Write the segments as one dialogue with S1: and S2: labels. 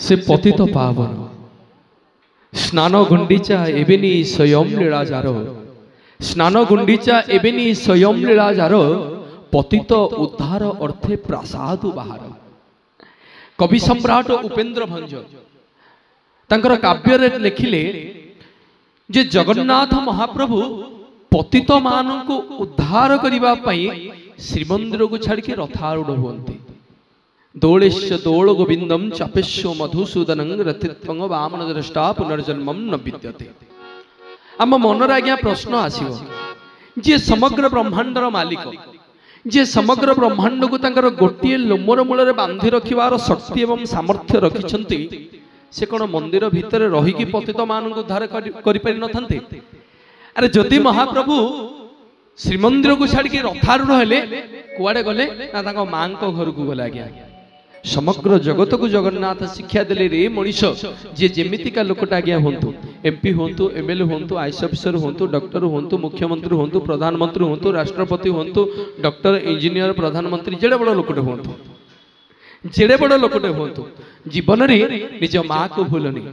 S1: से पतित पावन स्नान गुंडीचा एबेनी स्वयं लीलाजार स्नान गुंडीचा एबेनी स्वयं लीलाजार पतित उद्धार अर्थे प्रासाद बाहर। कवि सम्राट उपेन्द्र भंज तांकर काव्य लिखिले जे जगन्नाथ महाप्रभु पतित मानू उद्धार करने श्रीमंदिर को छाड़ी रथारूढ़ हुंती। दौलेश्य दौल गोविंदम चापेश्व मधुसूदनं रथित्वं वामन दृष्टा पुनर्जन्मं न विद्यते। आम मनर आज्ञा प्रश्न आसीबो जे समग्र ब्रह्मांडर मालिक जे समग्र ब्रह्मांड को तांकर गोटे लोमर मूल बांधि रखिबार शक्ति एवं सामर्थ्य रखिछंती से कौन मंदिर भितर रहीकि पतित मान उद्धार करि पारि नथान्ते। अरे जदि महाप्रभु श्रीमंदिर को छाड़ी रथारूढ़ हेले कुआडे गले ना तांको मां को घर को गला गया। समग्र जगत को जगन्नाथ शिक्षा देले रे मनीष जे जेमितिका लोकटा आज्ञा होंतु एमपी होंतु एमएलए होंतु आईएएस अफिसर होंतु डॉक्टर होंतु मुख्यमंत्री होंतु प्रधानमंत्री होंतु राष्ट्रपति होंतु डॉक्टर इंजीनियर प्रधानमंत्री जेड़े बड़ लोकटे होंतु जेड़े बड़ लोकटे होंतु जीवन रे निज मां को भूलनी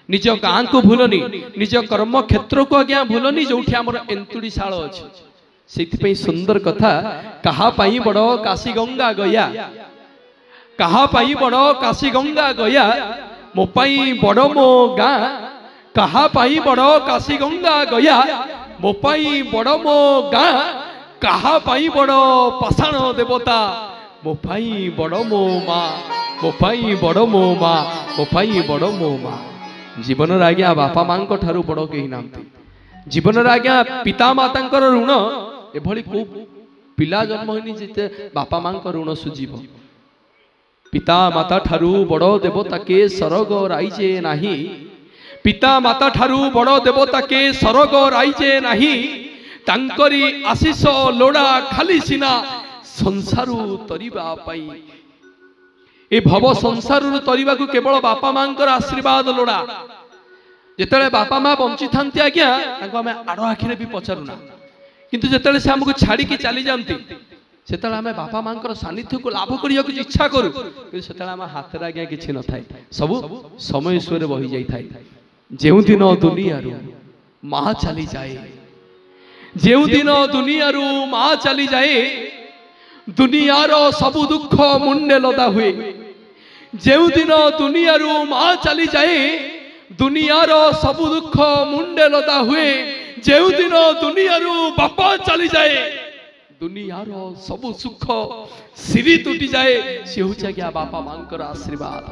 S1: निज गां को भूलनी निज कर्म क्षेत्र को आज्ञा भूलनी जोठी हमर एंतुड़ी शाल अछि। सेति सुंदर कथा कहा पाई बड़ काशी गंगा गया कहा पाई बड़ काशी गंगा गया मो पाई बड़ मो गां कहा पाई बड़ काशी गंगा गया मो पाई बड़ मो गां कहा पाई बड़ पाषाण देवता मो पाई बड़ मो मां मो पाई बड़ मो मां मो पाई बड़ मो मां। जीवन आज्ञा बापा मां ठारू बड़ कही नांती। जीवन आज्ञा पिता माता ऋण एभली को पिला जन्म होनी जिते बापा मां ऋण सुझीब। पिता माता ठारू बड़ देवता के सरग राइजे नाही पिता माता ठारू बड़ देवता के सरग राइजे नाही तांकरी आशीष लोड़ा खाली सिना संसारू तरिबा पाई। ए भव संसारू तरिबा को केवल बापा मां आशीर्वाद लोड़ा। जेतेले बापा मां बंची थांती आज्ञा तांको आमे आड़ आखिरे भी पचारुना किंतु जेतेले से हमको छाड़ी के चली जांती सेतेले आमे बापा मां सानिध्य को लाभ करिया कुछ इच्छा करू कि सेतेले आमे हाथ रे आज्ञा किछि न थाए सब समय ईश्वर बही जाई थाए। जेउ दिन दुनिया रू मां चली जाए जेउ दिन दुनिया रू मां चली जाए दुनिया रो सब दुख मुंडे लदा हुए। जेउ दिन दुनिया रू मां चली जाए दुनिया रो सब दुख मुंडे लदा हुए। जेउ दिन दुनिया रू बापा चली जाए दुनिया रो सब सुख सिरी टूटी जाए से हूँ बापा मां आशीर्वाद।